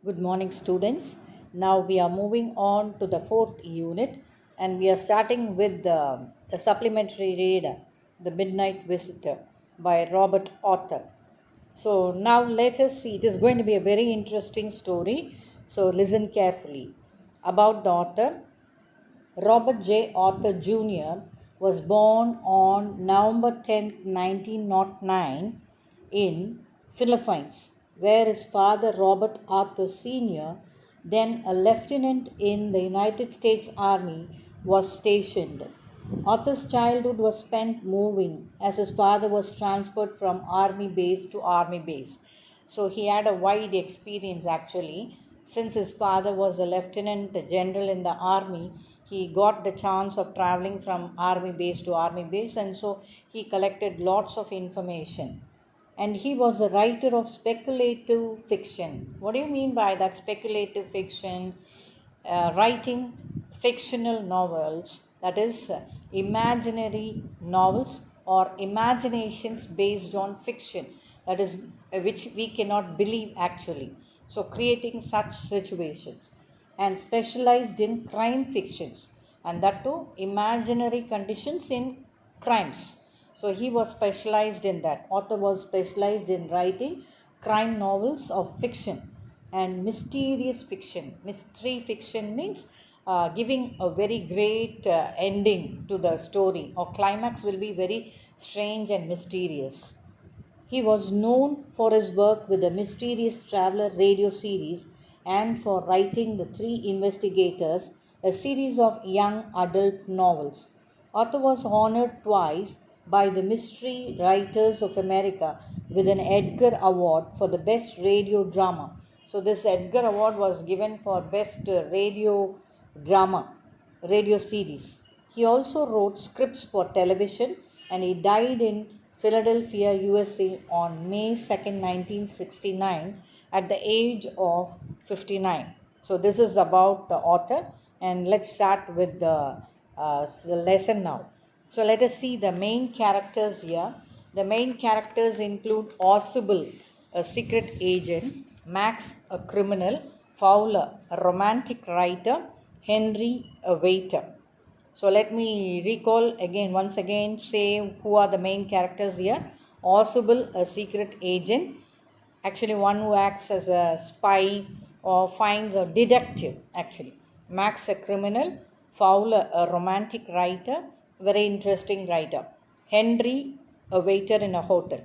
Good morning, students. Now we are moving on to the fourth unit, and we are starting with the supplementary reader, The Midnight Visitor by Robert Author. So now let us see. It is going to be a very interesting story. So listen carefully. About the author, Robert J. Author Jr. was born on November 10, 1909 in Philippines, where his father Robert Arthur Sr., then a lieutenant in the United States Army, was stationed. Arthur's childhood was spent moving as his father was transferred from army base to army base. So he had a wide experience actually. Since his father was a lieutenant general in the army, he got the chance of traveling from army base to army base, and so he collected lots of information. And he was a writer of speculative fiction. What do you mean by that? Speculative fiction? Writing fictional novels, that is, imaginary novels or imaginations based on fiction, that is, which we cannot believe actually. So, creating such situations, and specialized in crime fictions, and that too imaginary conditions in crimes. So he was specialized in that. Author was specialized in writing crime novels of fiction and mysterious fiction. Mystery fiction means giving a very great ending to the story, or climax will be very strange and mysterious. He was known for his work with the Mysterious Traveler radio series and for writing The Three Investigators, a series of young adult novels. Author was honored twice by the Mystery Writers of America with an Edgar Award for the Best Radio Drama. So, this Edgar Award was given for Best Radio Drama, radio series. He also wrote scripts for television, and he died in Philadelphia, USA on May 2nd, 1969 at the age of 59. So this is about the author, and let's start with the lesson now. So let us see the main characters here. The main characters include Oswald, a secret agent, Max, a criminal, Fowler, a romantic writer, Henry, a waiter. So let me recall again, once again, say who are the main characters here. Oswald, a secret agent, actually one who acts as a spy or finds a detective actually. Max, a criminal. Fowler, a romantic writer, very interesting writer. Henry, a waiter in a hotel.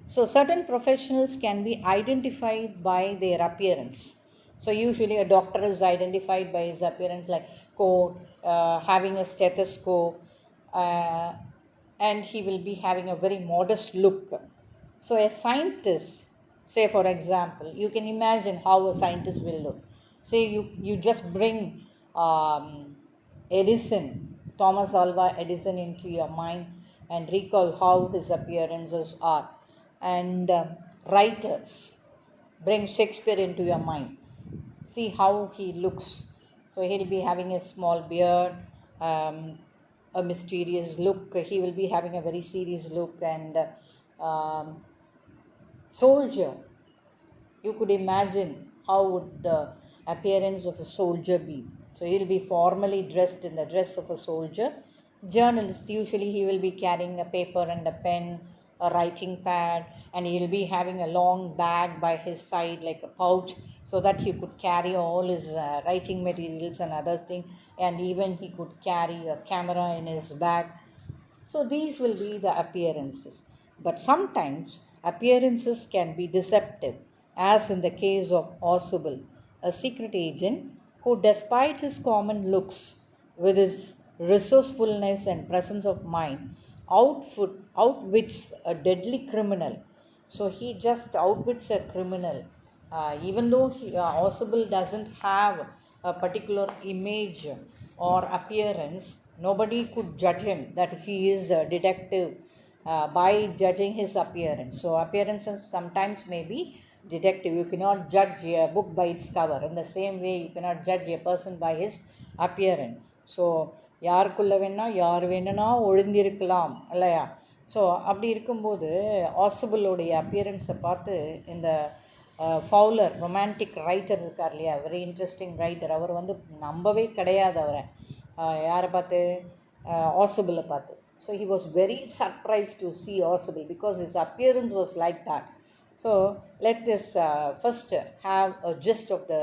So certain professionals can be identified by their appearance. So usually a doctor is identified by his appearance, like coat, having a stethoscope, uh, and he will be having a very modest look. So a scientist, say for example, you can imagine how a scientist will look. Say you just bring Thomas Alva Edison into your mind and recall how his appearances are. And writers, bring Shakespeare into your mind. See how he looks. So he'll be having a small beard, a mysterious look. He will be having a very serious look, and soldier. You could imagine how would the appearance of a soldier be. So he'll be formally dressed in the dress of a soldier. Journalist, usually he will be carrying a paper and a pen, a writing pad, and he'll be having a long bag by his side, like a pouch, so that he could carry all his writing materials and other things, and even he could carry a camera in his bag. So these will be the appearances. But sometimes appearances can be deceptive, as in the case of Oswald, a secret agent who, despite his common looks, with his resourcefulness and presence of mind, outwits a deadly criminal. So he just outwits a criminal. Even though Oswald doesn't have a particular image or appearance, nobody could judge him that he is a detective by judging his appearance. So appearances sometimes may be detective. You cannot judge a book by its cover. In the same way, you cannot judge a person by his appearance. So யாருக்குள்ளே வேணால் யார் வேணும்னா ஒழிந்திருக்கலாம் இல்லையா? So அப்படி இருக்கும்போது ஆசிபிளோடைய அப்பியரன்ஸை பார்த்து இந்த Fowler romantic writer இருக்கார் இல்லையா, வெரி இன்ட்ரெஸ்டிங் ரைட்டர், அவர் வந்து நம்பவே கிடையாது அவரை. யாரை பார்த்து? ஆசிபிளை பார்த்து. So he was very surprised to see Ausible because his appearance was like that. So let us first have a gist of the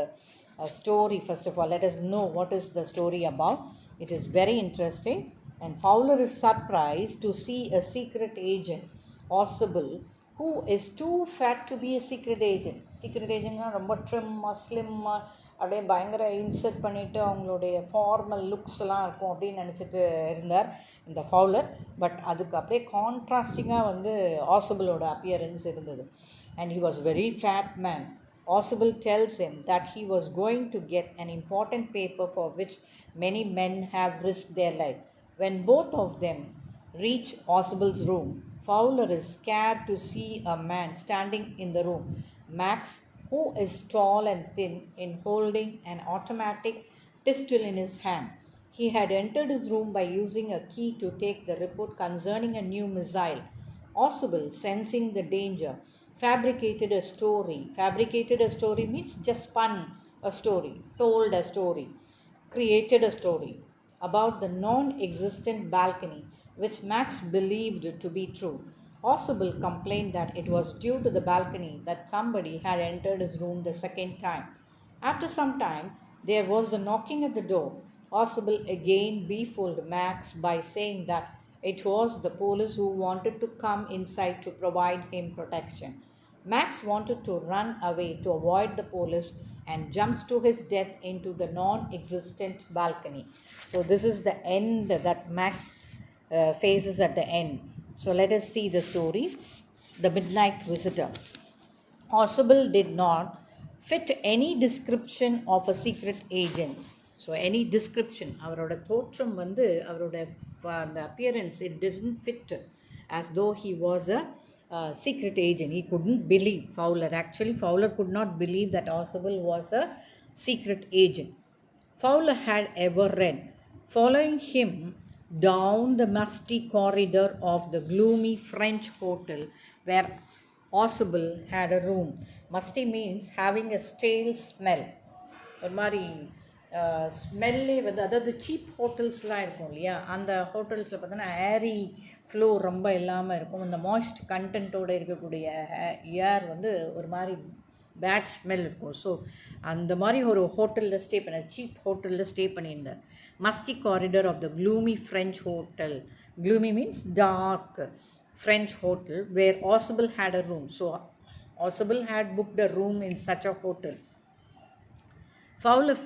story. First of all, let us know what is the story about. It is very interesting. And Fowler is surprised to see a secret agent, Ausible, who is too fat to be a secret agent. Secret agentனா ரொம்ப ட்ரிம்மாக ஸ்லிம்மாக அப்படியே பயங்கர insert பண்ணிவிட்டு அவங்களுடைய formal லுக்ஸ்லாம் இருக்கும் அப்படின்னு நினச்சிட்டு இருந்தார் இந்த ஃபவுலர். பட் அதுக்கு அப்படியே கான்ட்ராஸ்டிங்காக வந்து ஆசிபிளோட அப்பியரன்ஸ் இருந்தது. And he was very fat man. Ausible tells him that he was going to get an important paper for which many men have risked their life. When both of them reach Ausible's room, Fowler is scared to see a man standing in the room. Max, who is tall and thin, in holding an automatic pistol in his hand. He had entered his room by using a key to take the report concerning a new missile. Ausible, sensing the danger, fabricated a story. Fabricated a story means just spun a story, told a story, created a story about the non-existent balcony, which Max believed to be true. Ausible complained that it was due to the balcony that somebody had entered his room the second time. After some time, there was a knocking at the door. Ausible again befooled Max by saying that it was the police who wanted to come inside to provide him protection. Max wanted to run away to avoid the police and jumps to his death into the non-existent balcony. So this is the end that Max faces at the end. So let us see the story. The Midnight Visitor. Ausible did not fit any description of a secret agent. So any description, அவரோட தோற்றம் வந்து அவரோட அந்த appearance, it didn't fit as though he was a secret agent. He couldn't believe, Fowler could not believe that Ausible was a secret agent. Fowler had ever read. Following him down the musty corridor of the gloomy French hotel where Ausible had a room. Musty means having a stale smell. ஒரு மாதிரி ஸ்மெல்லே வந்து, அதாவது cheap ஹோட்டல்ஸ்லாம் இருக்கும் இல்லையா, அந்த ஹோட்டல்ஸில் பார்த்தோன்னா ஏரி ஃப்ளோ ரொம்ப இல்லாமல் இருக்கும். இந்த மாய்ஸ்ட் கண்டென்ட்டோடு இருக்கக்கூடிய ஏர் வந்து ஒரு மாதிரி பேட் ஸ்மெல் இருக்கும். ஸோ அந்த மாதிரி ஒரு ஹோட்டலில் ஸ்டே பண்ண, சீப் ஹோட்டலில் ஸ்டே பண்ணியிருந்தார். Musty corridor of the gloomy French hotel. Gloomy means dark French hotel where Ausible had a room. So Ausible had booked a room in such a hotel. Fowler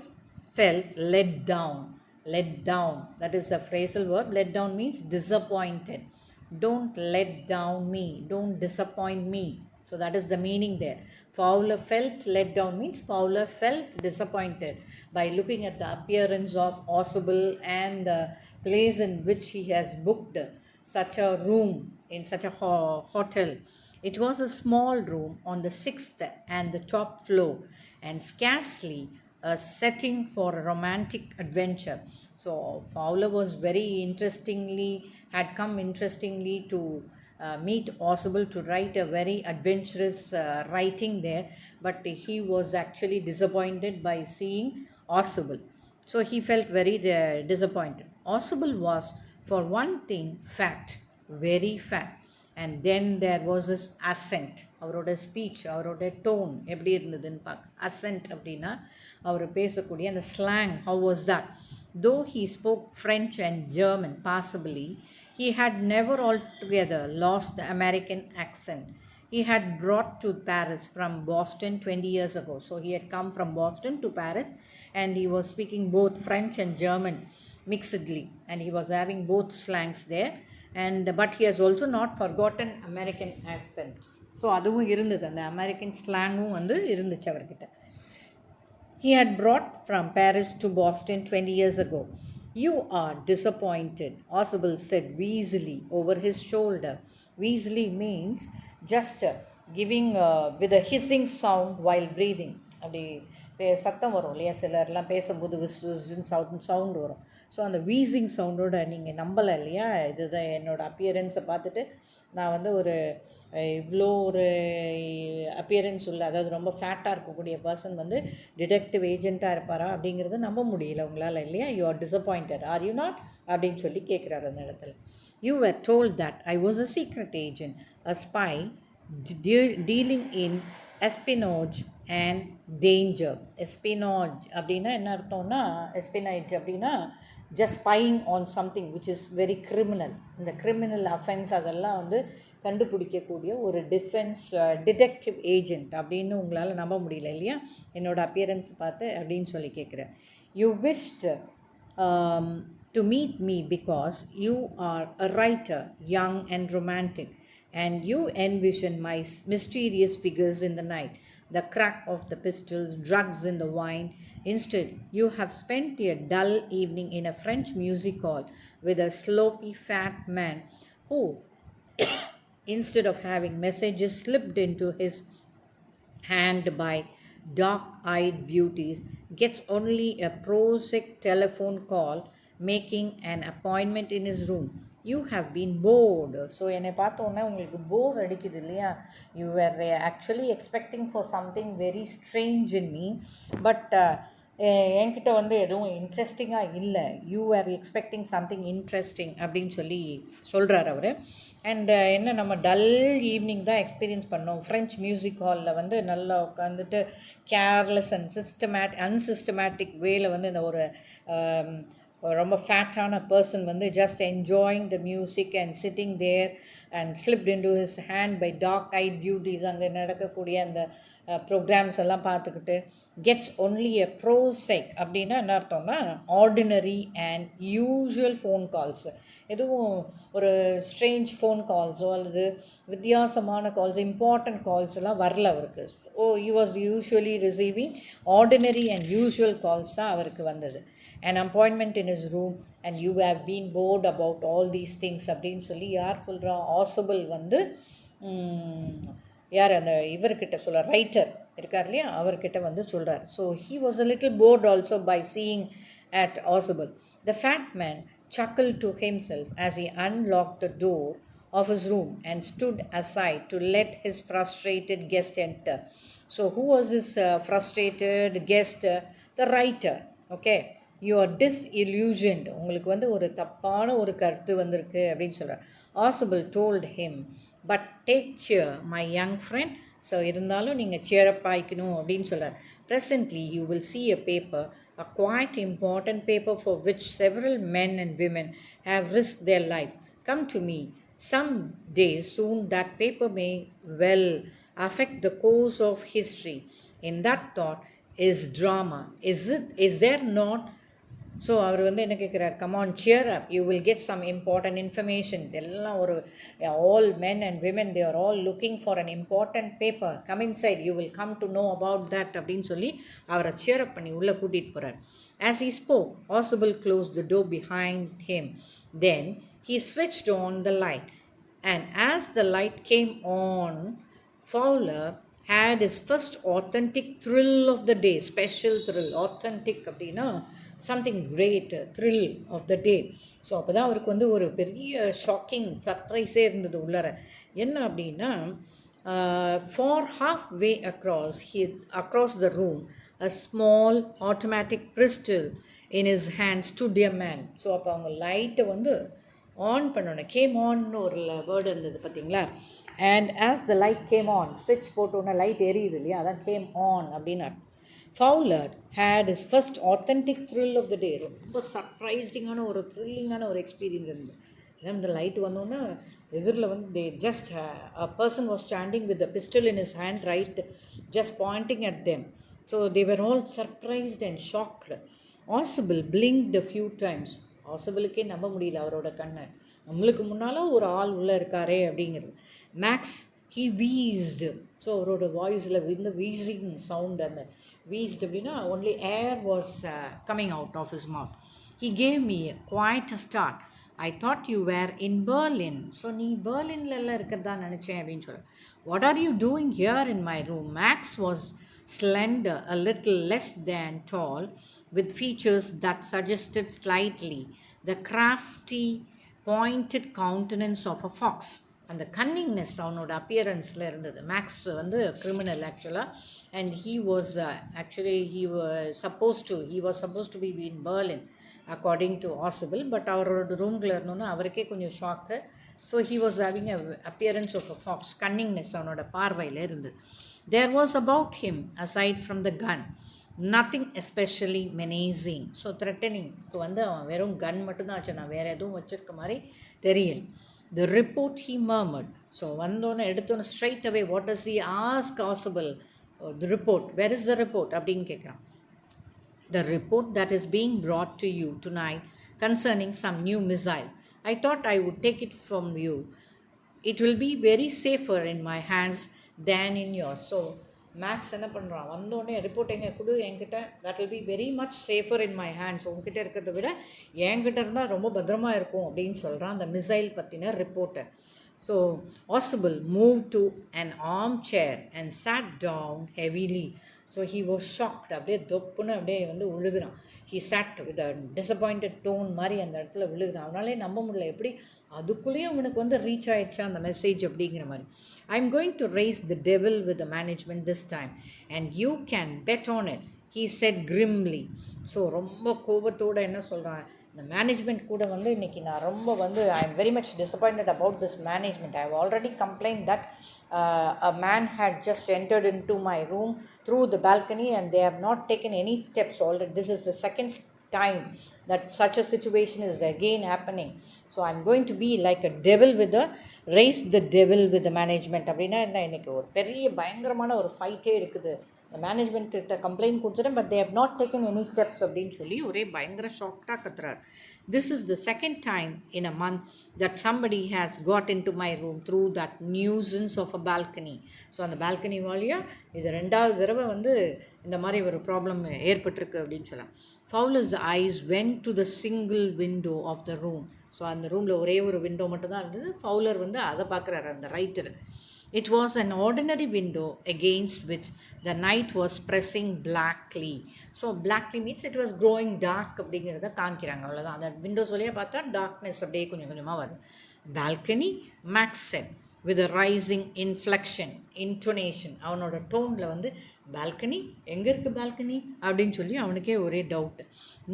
felt let down. Let down, that is a phrasal verb. Let down means disappointed. Don't let down me. Don't disappoint me. So that is the meaning there. Fowler felt let down means Fowler felt disappointed by looking at the appearance of Ausible and the place in which he has booked such a room in such a hotel. It was a small room on the 6th and the top floor, and scarcely a setting for a romantic adventure. So Fowler was had come interestingly to meet Ausible to write a very adventurous writing there, but he was actually disappointed by seeing Ausible. So he felt very disappointed. Ausible was, for one thing, fat, very fat. And then there was his accent. அவரோட speech, அவரோட tone எப்படி இருந்ததுன்னு பார்க்க. Ascent அப்படின்னா அவர் பேசக்கூடிய அந்த slang, how was that? தோ he spoke French and German passably, he had never altogether lost the American accent he had brought to Paris from Boston 20 years ago. So he had come from Boston to Paris and he was speaking both French and German mixedly, and he was having both slangs there. But he has also not forgotten American accent. So அதுவும் இருந்தது, அந்த American ஸ்லாங்கும் வந்து இருந்துச்சு அவர்கிட்ட. He had brought from Paris to Boston 20 years ago. You are disappointed, Ausible said wheezily over his shoulder. Wheezily means just giving with a hissing sound while breathing. அப்படி சத்தம் வரும் இல்லையா, சிலர்லாம் பேசும்போது சவுண்ட் வரும். ஸோ அந்த வீசிங் சவுண்டோட நீங்கள் நம்பலை இல்லையா, இதுதான் என்னோடய அப்பியரன்ஸை பார்த்துட்டு நான் வந்து ஒரு இவ்வளோ ஒரு அப்பியரன்ஸ் உள்ள, அதாவது ரொம்ப ஃபேட்டாக இருக்கக்கூடிய பர்சன் வந்து டிடெக்டிவ் ஏஜெண்ட்டாக இருப்பாரா அப்படிங்கிறது நம்ப முடியல உங்களால், இல்லையா? You are disappointed, are you not அப்படின்னு சொல்லி கேட்குறாரு அந்த இடத்துல. You were told that I was a secret agent, a spy dealing in espionage and danger. Espionage அப்படின்னா என்ன அர்த்தம்னா, espionage அப்படின்னா just spying on something which is very criminal. இந்த criminal offense அதெல்லாம் வந்து கண்டுபிடிக்கக்கூடிய ஒரு டிடெக்டிவ் ஏஜெண்ட் அப்படின்னு உங்களால் நம்ப முடியல, இல்லையா? என்னோட அப்பியரன்ஸ் பார்த்து அப்படின்னு சொல்லி கேட்குறேன். You wished to meet me because you are a writer, young and romantic, and you envision my mysterious figures in the night, the crack of the pistols, drugs in the wine. Instead, you have spent a dull evening in a French music hall with a sloppy fat man who, instead of having messages slipped into his hand by dark-eyed beauties, gets only a prosaic telephone call making an appointment in his room. You have been bored. So என்னை பார்த்தோன்னே உங்களுக்கு போர் அடிக்குது, இல்லையா? You are actually expecting for something very strange in me, but என்கிட்ட வந்து எதுவும் இன்ட்ரெஸ்டிங்காக இல்லை. You are expecting something interesting அப்படின்னு சொல்லி சொல்கிறார் அவர். அண்ட் என்ன, நம்ம டல் ஈவினிங் தான் எக்ஸ்பீரியன்ஸ் பண்ணோம். ஃப்ரெஞ்ச் மியூசிக் ஹாலில் வந்து நல்லா உட்காந்துட்டு கேர்லெஸ் அண்ட் அன்சிஸ்டமேட்டிக் வேல வந்து இந்த ஒரு ரொம்ப ஃபேட்டான பர்சன் வந்து just enjoying the music and sitting there and slipped into his hand by dark eyed beauties. அங்கே நடக்கக்கூடிய அந்த ப்ரோக்ராம்ஸ் எல்லாம் பார்த்துக்கிட்டு கெட்ஸ் ஒன்லி எ ப்ரோசெக் அப்படின்னா என்ன அர்த்தம்னா, ordinary and usual phone calls, எதுவும் ஒரு ஸ்ட்ரேஞ்ச் ஃபோன் கால்ஸோ அல்லது வித்தியாசமான கால்ஸ், இம்பார்ட்டண்ட் கால்ஸ் எல்லாம் வரல அவருக்கு. he was usually receiving ordinary and usual calls தான் அவருக்கு வந்தது. An appointment in his room and you have been bored about all these things அப்படின்னு சொல்லி யார் சொல்கிறா? ஆசபிள் வந்து யார் அந்த இவர்கிட்ட சொல்கிறார், ரைட்டர் இருக்கார் இல்லையா, அவர்கிட்ட வந்து சொல்கிறார். So he was a little bored also by seeing at Ausable. The fat man chuckled to himself as he unlocked the door of his room and stood aside to let his frustrated guest enter. So who was this frustrated guest? The writer. Okay, you are disillusioned. உங்களுக்கு வந்து ஒரு தப்பான ஒரு கருத்து வந்திருக்கு அப்படின்னு சொல்கிறார். Ausable told him, but take cheer my young friend. So இருந்தாலும் நீங்கள் cheer-up ஆயிக்கணும் அப்படின்னு சொல்கிறார். Presently you will see a paper, a quite important paper for which several men and women have risked their lives. Come to me. Some day soon that paper may well affect the course of history. In that thought is drama. Is there not? So அவர் வந்து என்ன கேட்குறார், come on cheer up, you will get some important information. எல்லாம் ஒரு all men and women, they are all looking for an important paper. Come inside, you will come to know about that அப்படின்னு சொல்லி அவரை cheer up பண்ணி உள்ளே கூட்டிகிட்டு போகிறார். As he spoke, Ausable closed the door behind him. Then he switched on the light, and as the light came on, Fowler had his first authentic thrill of the day. Special thrill, authentic அப்படின்னா something great, thrill of the day. So அப்போ தான் அவருக்கு வந்து ஒரு பெரிய shocking சர்ப்ரைஸே இருந்தது உள்ளர. என்ன அப்படின்னா, for half way across the room, a small automatic pistol in his hand stood a man. So அப்போ அவங்க லைட்டை வந்து ஆன் பண்ணணும், கேம் ஆன்னு ஒரு வேர்டு இருந்தது பார்த்தீங்களா? And as the light game on, ஸ்விட்ச் போட்டோன்னே லைட் எரியுது இல்லையா, அதான் கேம் ஆன் அப்படின்னா. Fowler had his first authentic thrill of the day. ரொம்ப சர்ப்ரைசிங்கான ஒரு த்ரில்லிங்கான ஒரு எக்ஸ்பீரியன்ஸ் இருந்தது. ஏன்னா இந்த லைட் வந்தோன்னே எதிரில் வந்து they just a person was standing with a pistol in his hand, right, just pointing at them. So they were all surprised and shocked. Ausable blinked a few times. ஆசபிளுக்கே நம்ப முடியல அவரோட கண்ணை. நம்மளுக்கு முன்னால் ஒரு ஆள் உள்ளே இருக்காரே அப்படிங்கிறது. Maths he wheezed. ஸோ அவரோட வாய்ஸில் இந்த வீசிங் சவுண்ட், அந்த wheezed அப்படின்னா only air was coming out of his mouth. He gave me quite a start. I thought you were in Berlin. So நீ பெர்லின்ல இருக்கிறதா நினச்சேன் அப்படின்னு சொல்ல. What are you doing here in my room? Max was slender, a little less than tall, with features that suggested slightly the crafty, pointed countenance of a fox. அந்த cunningness அவனோட அப்பியரன்ஸில் இருந்தது. Maths வந்து criminal ஆக்சுவலாக, and he was actually he was supposed to be in Berlin according to Ausable, but அவரோட ரூம்குள்ளே இருந்தோன்னா அவருக்கே கொஞ்சம் shock. So he was having a appearance of a fox. Cunningness அவனோட பார்வையில் இருந்தது. There was about him aside from the gun nothing especially menacing. So த்ரெட்டனிங்க்கு வந்து அவன் வெறும் கன் மட்டும்தான் வச்சு, நான் வேறு எதுவும் வச்சுருக்க மாதிரி தெரியல. The report, he murmured. So வந்தோன்னு எடுத்தோன்னு straight away what does he ask Ausable? The report, where is the report அப்படின்னு கேட்குறான். The report that is being brought to you tonight concerning some new missile. I thought I would take it from you. It will be very safer in my hands than in yours. So Max என்ன பண்ணுறான், வந்தோடனே report எங்கே கொடு என்கிட்ட, that will be very much safer in my hands. உங்ககிட்ட இருக்கிறத விட என்கிட்ட இருந்தால் ரொம்ப பத்திரமா இருக்கும் அப்படின்னு சொல்கிறான் அந்த மிசைல் பற்றின ரிப்போர்ட்டை. So Ausable moved to an armchair and sat down heavily. So he was shocked. அப்படியே தொப்புன்னு அப்படியே வந்து விழுகிறான். he sat with a disappointed tone மாதிரி அந்த இடத்துல விழுகிறான். அவனாலே நம்ப முடியல, எப்படி அதுக்குள்ளேயும் அவனுக்கு வந்து ரீச் ஆயிடுச்சா அந்த மெசேஜ் அப்படிங்கிற மாதிரி. I'm going to raise the devil with the management this time and you can bet on it, he said grimly. So ரொம்ப கோபத்தோடு என்ன சொல்கிறான், இந்த மேனேஜ்மெண்ட் கூட வந்து இன்றைக்கி நான் ரொம்ப வந்து I am very much disappointed about this management. I have already complained that a man had just entered into my room through the balcony and they have not taken any steps already. This is the second time that such a situation is again happening. So I'm going to be like a devil with a raise the devil with the management. அப்படின்னா என்ன, இன்றைக்கி ஒரு பெரிய பயங்கரமான ஒரு ஃபைட்டே இருக்குது. இந்த management கிட்ட கம்ப்ளைண்ட் கொடுத்துட்டேன், but they have not taken any steps அப்படின்னு சொல்லி ஒரே பயங்கர ஷாக்டாக கத்துறார். This is the second time in a month that somebody has got in to my room through that nuisance of a balcony. So அந்த balcony வழியாக இது ரெண்டாவது தடவை வந்து இந்த மாதிரி ஒரு ப்ராப்ளம் ஏற்பட்டிருக்கு அப்படின்னு சொல்லலாம். Fowler's eyes went to the single window of the room. So அந்த ரூமில் ஒரே ஒரு விண்டோ மட்டும்தான் இருந்தது. ஃபவுலர் வந்து அதை பார்க்குறாரு, அந்த writer. It was an ordinary window against which the night was pressing blackly. So blackly means it was growing dark அப்படிங்கிறத காமிக்கிறாங்க, அவ்வளோதான். அந்த விண்டோஸ் வழியாக பார்த்தா டார்க்னஸ் அப்படியே கொஞ்சம் கொஞ்சமாக வருது. Balcony, Max said with a rising inflection, intonation. அவனோட டோனில் வந்து பால்கனி எங்கே இருக்குது பால்கனி அப்படின்னு சொல்லி அவனுக்கே ஒரே doubt.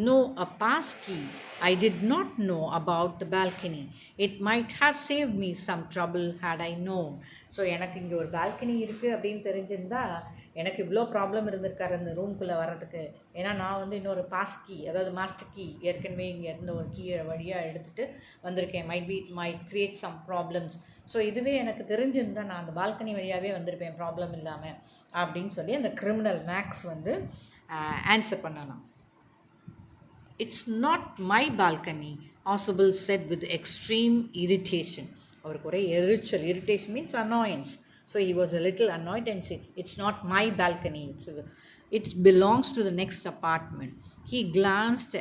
No, a pass key. I did not know about the balcony. It might have saved me some trouble had I known. So எனக்கு இங்கே ஒரு பால்கனி இருக்குது அப்படின்னு தெரிஞ்சிருந்தா எனக்கு இவ்வளோ ப்ராப்ளம் இருந்திருக்காரு அந்த ரூம்குள்ளே வர்றதுக்கு. ஏன்னா நான் வந்து இன்னொரு பாஸ் கீ, அதாவது மாஸ்டர் கீ ஏற்கனவே இங்கே இருந்த ஒரு கீயை வழியாக எடுத்துகிட்டு வந்திருக்கேன். Might create some problems. So இதுவே எனக்கு தெரிஞ்சிருந்தால் நான் அந்த பால்கனி வழியாகவே வந்திருப்பேன் ப்ராப்ளம் இல்லாமல் அப்படின்னு சொல்லி அந்த கிரிமினல் மேக்ஸ் வந்து ஆன்சர் பண்ணலாம். It's not my balcony, Ausable said with extreme irritation. அவருக்கு ஒரே எரிச்சல். irritation means annoyance. So he was a little annoyed and said, it's not my balcony. It belongs to the next apartment. He glanced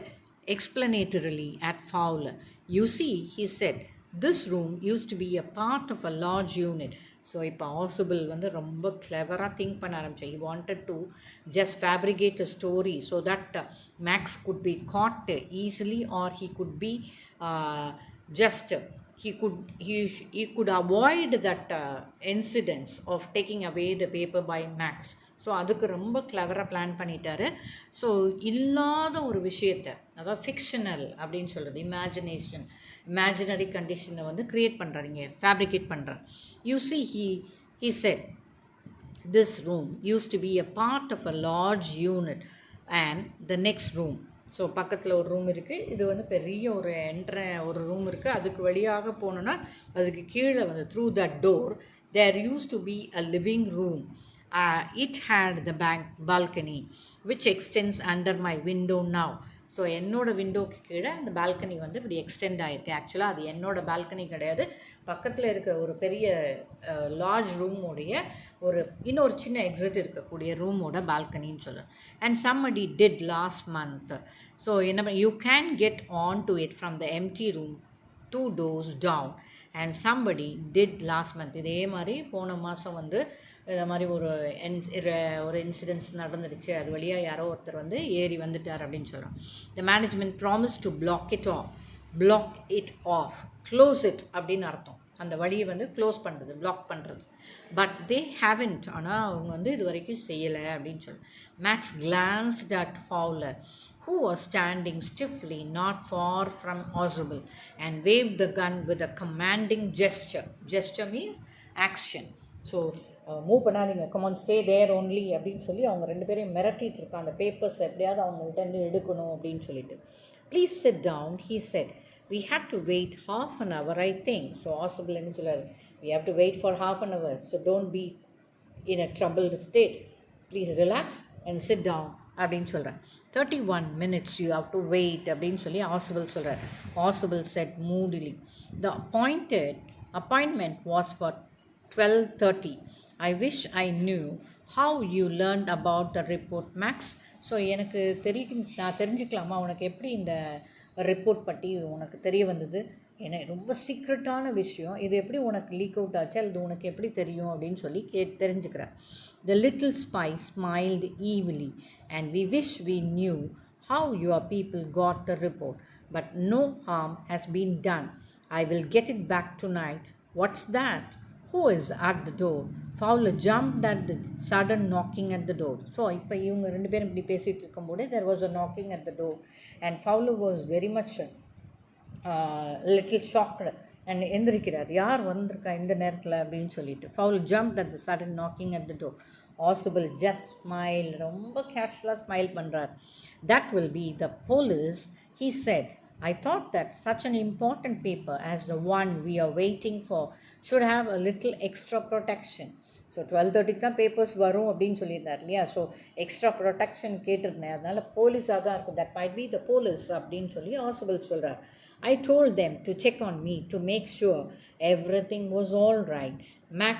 explanatorily at Fowler. You see, he said, this room used to be a part of a large unit. So இப்போ Ausable வந்து ரொம்ப கிளவராக think பண்ண ஆரம்பித்தேன். He wanted to just fabricate a story so that Max could be caught easily, or he could be he could avoid that incidence of taking away the paper by Max. So அதுக்கு ரொம்ப கிளவராக plan பண்ணிட்டாரு. So இல்லாத ஒரு விஷயத்தை, அதாவது fictional அப்படின்னு சொல்கிறது, imaginary கண்டிஷனை வந்து க்ரியேட் பண்ணுறாங்க, ஃபேப்ரிகேட் பண்ணுறாங்க. You see, he said, this room used to be a part of a large unit and the next room. So பக்கத்தில் ஒரு ரூம் இருக்குது, இது வந்து பெரிய ஒரு ரூம் இருக்குது. அதுக்கு வழியாக போனோன்னா அதுக்கு கீழே வந்து through that door there used to be a living room. It had the balcony which extends under my window now. So என்னோட விண்டோக்கு கீழே அந்த பால்கனி வந்து இப்படி எக்ஸ்டெண்ட் ஆகிருக்கு. ஆக்சுவலாக அது என்னோட பால்கனி கிடையாது, பக்கத்தில் இருக்க ஒரு பெரிய லார்ஜ் ரூமோடைய இன்னொரு சின்ன எக்ஸிட் இருக்கக்கூடிய ரூமோட பால்கனின்னு சொல்லுவேன். And somebody did last month. So என்ன, you can get on to it from the empty room 2 doors down and somebody did last month. இதே மாதிரி போன மாதம் வந்து இந்த மாதிரி ஒரு இன்சிடென்ட்ஸ் நடந்துடுச்சு, அது வழியாக யாரோ ஒருத்தர் வந்து ஏறி வந்துட்டார் அப்படின்னு சொல்கிறோம். The management promise to block it off, close it அப்படின்னு அர்த்தம். அந்த வழியை வந்து க்ளோஸ் பண்ணுறது, பிளாக் பண்ணுறது. பட் தே ஹேவன்ட், ஆனால் அவங்க வந்து இது வரைக்கும் செய்யலை அப்படின்னு சொல்லி. Max glanced at Fowler, who was standing stiffly not far from Oswald, and waved the gun with a commanding gesture. Gesture means action. So move பண்ணாதீங்க, கமான் ஸ்டே தேர் ஒன்லி அப்படின்னு சொல்லி அவங்க ரெண்டு பேரையும் மிரட்டிட்டு இருக்கான். அந்த பேப்பர்ஸ் எப்படியாவது அவங்கள்ட்ட எடுக்கணும் அப்படின்னு சொல்லிட்டு. Please sit down, he said. We have to wait half an hour, I think. So Oswald என்ன சொல்றாரு, we have to wait for half an hour, so don't be in a troubled state. Please relax and sit down அப்படின்னு சொல்கிறேன். 31 minutes you have to wait அப்படின்னு சொல்லி Oswald சொல்கிறார். Oswald said moodily. The appointment was for 12:30. I wish I knew how you learned about the report, Max. So எனக்கு நான் தெரிஞ்சுக்கலாமா உனக்கு எப்படி இந்த ரிப்போர்ட் பற்றி உனக்கு தெரிய வந்தது? ஏன்னா ரொம்ப சீக்ரெட்டான விஷயம், இது எப்படி உனக்கு லீக் அவுட் ஆச்சு அல்லது உனக்கு எப்படி தெரியும் அப்படின்னு சொல்லி தெரிஞ்சுக்கிறேன். The little spy smiled evilly, and we wish we knew how your people got the report, but no harm has been done. I will get it back tonight. What's that? Who is at the door? Fowler jumped at the sudden knocking at the door. So இப்போ இவங்க ரெண்டு பேரும் இப்படி பேசிகிட்டு இருக்கும்போது there was a knocking at the door, and Fowler was very much little shocked and எந்திரிக்கிறார். யார் வந்திருக்கா இந்த நேரத்தில் அப்படின்னு சொல்லிட்டு. Fowler jumped at the sudden knocking at the door. Oswald just smiled, ரொம்ப கேஷுவலாக ஸ்மைல் பண்ணுறார். That will be the police, he said. I thought that such an important paper as the one we are waiting for should have a little extra protection. So 12:30 தான் papers வரும் அப்படின்னு சொல்லியிருந்தார் இல்லையா. So extra protection கேட்டிருந்தேன், அதனால் போலீஸாக தான் இருக்கும். That might be the police அப்படின்னு சொல்லி Oswald சொல்கிறார். I told them to check on me to make sure everything was all right. Max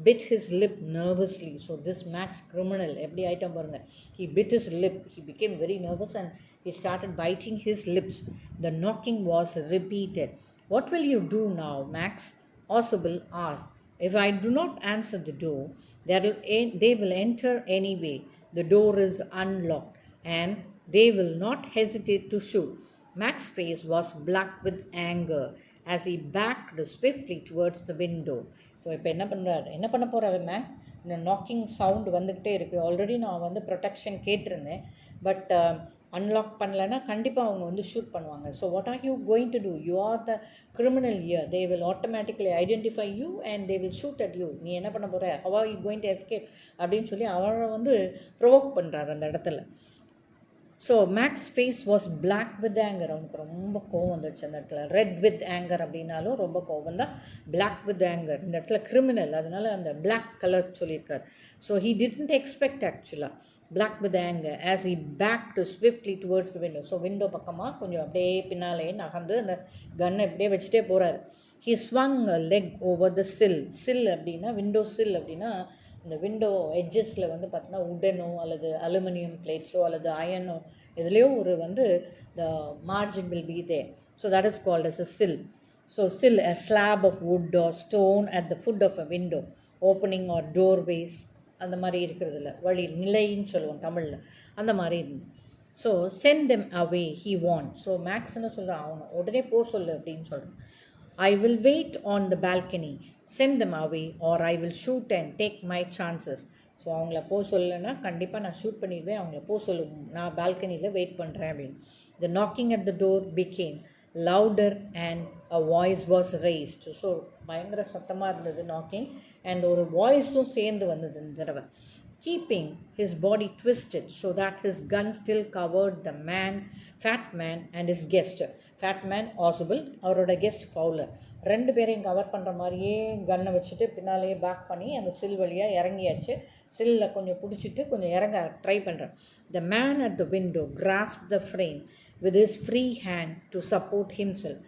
bit his lip nervously. So this Max criminal, எப்படி item பாருங்க, he bit his lip. He became very nervous and he started biting his lips. The knocking was repeated. What will you do now, Max? Oswald asked. If I do not answer the door, they will enter anyway. The door is unlocked and they will not hesitate to shoot. Max's face was black with anger as he backed swiftly towards the window. So இப்போ என்ன பண்ண போகிறாரு make? இந்த knocking sound வந்துக்கிட்டே இருக்குது. Already நான் வந்து protection கேட்டிருந்தேன், பட் அன்லாக் பண்ணலைன்னா கண்டிப்பாக அவங்க வந்து ஷூட் பண்ணுவாங்க. So what are you going to do? You are the criminal here. They will automatically identify you and they will shoot at you. நீ என்ன பண்ண போகிற? How are you going to escape அப்படின்னு சொல்லி அவரை வந்து ப்ரொவோக் பண்ணுறாரு அந்த இடத்துல. So Max face was black with anger. அவனுக்கு ரொம்ப கோவம் வந்துடுச்சு அந்த இடத்துல. ரெட் வித் ஆங்கர் அப்படின்னாலும் ரொம்ப கோவம் தான். பிளாக் வித் ஆங்கர் இந்த இடத்துல கிரிமினல், அதனால அந்த பிளாக் கலர் சொல்லியிருக்கார். ஸோ ஹீ டிடன்ட் எக்ஸ்பெக்ட் ஆக்சுவலாக. Black with anger as he backed swiftly towards the window. So window பக்கமாக கொஞ்சம் அப்படியே பின்னாலே நகர்ந்து அந்த கன்னை இப்படியே வச்சுட்டே போகிறாரு. He Shuang leg over the சில். சில் அப்படின்னா விண்டோ சில் அப்படின்னா இந்த விண்டோ எட்ஜஸில் வந்து பார்த்தோன்னா உடனோ அல்லது அலுமினியம் பிளேட்ஸோ அல்லது அயனோ இதுலேயோ ஒரு வந்து the margin will be there. So that is called as a sill. So sill a slab of wood or stone at the foot of a window, opening or doorways அந்த மாதிரி இருக்கிறதுல வழி நிலைன்னு சொல்லுவோம் தமிழில், அந்த மாதிரி இருந்து. So send them away he warned. So Max என்ன சொல்கிறான், அவனை உடனே போ சொல்லு அப்படின்னு சொல்கிறான். I will wait on the balcony. Send them away or I will shoot and take my chances. So அவங்கள போ சொல்லலைன்னா கண்டிப்பாக நான் ஷூட் பண்ணிடுவேன், அவங்கள போ சொல்லு, நான் பால்கனியில் வெயிட் பண்ணுறேன் அப்படின்னு. The knocking at the door became louder and a voice was raised. So பயங்கர சத்தமாக இருந்தது நாக்கிங், அண்ட் ஒரு வாய்ஸும் சேர்ந்து வந்தது இந்த தடவை. Keeping his body twisted so that his gun still covered the fat man and his guest. Fat man Oswald, அவரோட guest Fowler. ரெண்டு பேரையும் கவர் பண்ணுற மாதிரியே கன்னை வச்சுட்டு பின்னாலேயே பேக் பண்ணி அந்த சில் வழியாக இறங்கியாச்சு. சில்லில் கொஞ்சம் பிடிச்சிட்டு கொஞ்சம் இறங்க ட்ரை பண்ணுறேன். The man at the window grasped the frame with his free hand to support himself.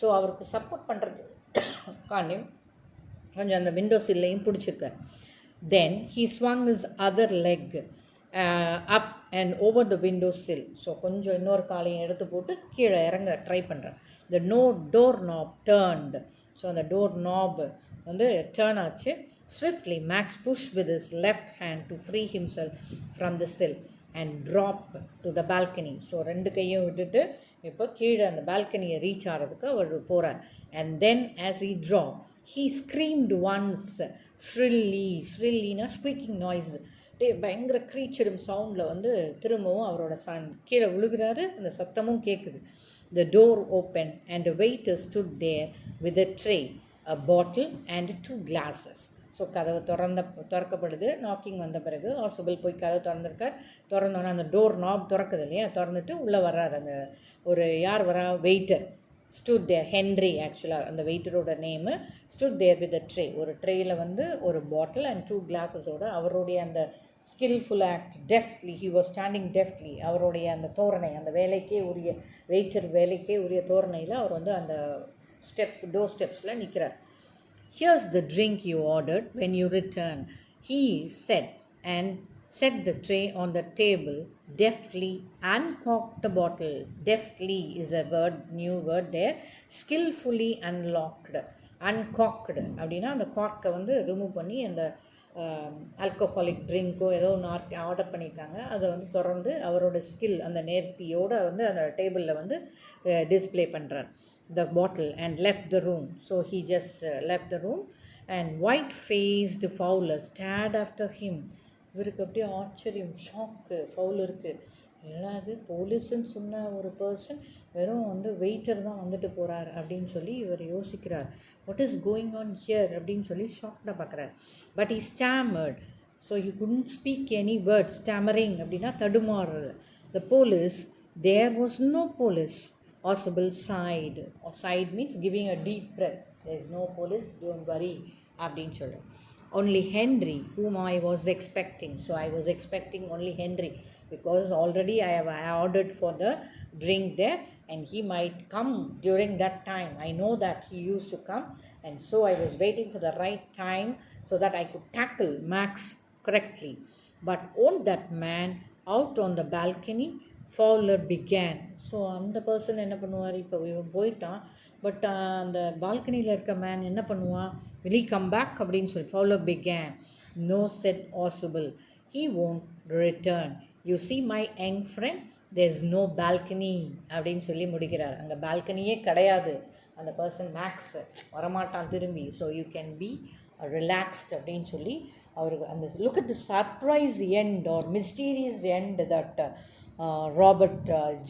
So அவருக்கு சப்போர்ட் பண்ணுறது காண்டி கொஞ்சம் அந்த window சில்லையும் பிடிச்சிருக்கார். Then he swung his other leg up and over the window sill. So கொஞ்சம் இன்னொரு காலையும் எடுத்து போட்டு கீழே இறங்க ட்ரை பண்ணுறேன். The door knob turned. So அந்த டோர் நாப் வந்து டேர்ன் ஆச்சு. Swiftly Max pushed with his left hand to free himself from the sill and drop to the balcony. So ரெண்டு கையும் விட்டுட்டு இப்போ கீழே அந்த பால்கனியை ரீச் ஆகிறதுக்கு அவர் போகிறார். And then as he dropped, He screamed once, shrillyனா ஸ்குவீக்கிங் நாய்ஸ், பயங்கர க்ரீச்சரும் சவுண்டில் வந்து திரும்பவும் அவரோட கீழே விழுகிறாரு. அந்த சத்தமும் கேட்குது. The door opened and a waiter stood there with a tray, a bottle and 2 glasses. So கதவு திறக்கப்படுது. நாக்கிங் வந்த பிறகு ஹாஸ்பிட்டல் போய் கதவு திறந்துருக்கார். திறந்தோன்னே அந்த டோர் நாப் திறக்குது இல்லையா, திறந்துட்டு உள்ளே வர்றார். அந்த ஒரு யார் வரா, வெயிட்டர். ஸ்டுட் தேர், ஹென்ரி ஆக்சுவலாக அந்த வெயிட்டரோட name. Stood there with a tray, ஒரு ட்ரேயில் வந்து ஒரு பாட்டில் அண்ட் 2 கிளாஸஸோட அவருடைய அந்த skilful act, deftly, he was standing deftly, அவருடைய அந்த தோரணை, அந்த வேலைக்கே உரிய வெயிட்டர் வேலைக்கே உரிய தோரணையில் அவர் வந்து அந்த டோர் ஸ்டெப்ஸில் நிற்கிறார். Here's the drink you ordered when you return, he said, and set the tray on the table, deftly uncorked the bottle. Deftly is a word, new word there. Skillfully unlocked. Uncorked அப்படின்னா அந்த கார்க்கை வந்து remove பண்ணி அந்த alcoholic ட்ரிங்க்கோ ஏதோ ஒன்று order பண்ணியிருக்காங்க, அதை வந்து திறந்து அவரோட ஸ்கில் அந்த நேர்த்தியோடு வந்து அந்த டேபிளில் வந்து டிஸ்பிளே பண்ணுறார் the bottle and left the room. So he just left the room, and white-faced Fowler stared after him. இவருக்கு அப்படியே ஆச்சரியம், ஷாக்கு. ஃபவுலருக்கு என்னது போலீஸுன்னு சொன்ன ஒரு பர்சன் வெறும் வந்து வெயிட்டர் தான் வந்துட்டு போகிறார் அப்படின்னு சொல்லி இவர் யோசிக்கிறார். What is going on here அப்படின்னு சொல்லி ஷாக்டாக பார்க்குறார். But he stammered, so he couldn't speak any words. Stammering அப்படின்னா தடுமாறுறது. The police, there was no police. Oswald sighed. Or sighed means giving a deep breath. There is no police, don't worry அப்படின்னு சொல்கிறேன். Only Henry, whom I was expecting. So I was expecting only Henry because already I have ordered for the drink there, and he might come during that time. I know that he used to come, and so I was waiting for the right time so that I could tackle Max correctly. But won't that man out on the balcony? Fowler began. So அந்த person என்ன பண்ணுவார், இப்போ இவன் போயிட்டான், but அந்த பால்கனியில் இருக்க man என்ன பண்ணுவான், will he come back அப்படின்னு சொல்லி Fowler began. No, said Oswald, he won't return. You see my young friend, there's no balcony அப்படின்னு சொல்லி முடிக்கிறார். அங்கே பால்கனியே கிடையாது. அந்த பர்சன் மேக்ஸ் வரமாட்டான் திரும்பி. So you can be relaxed அப்படின்னு சொல்லி அவருக்கு அந்த look at the surprise end or mysterious end that Robert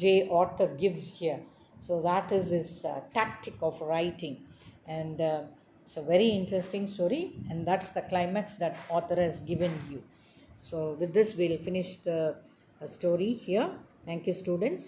J. Author gives here. So that is his tactic of writing, and it's a very interesting story, and that's the climax that author has given you. So with this we'll finish the story here. Thank you, students.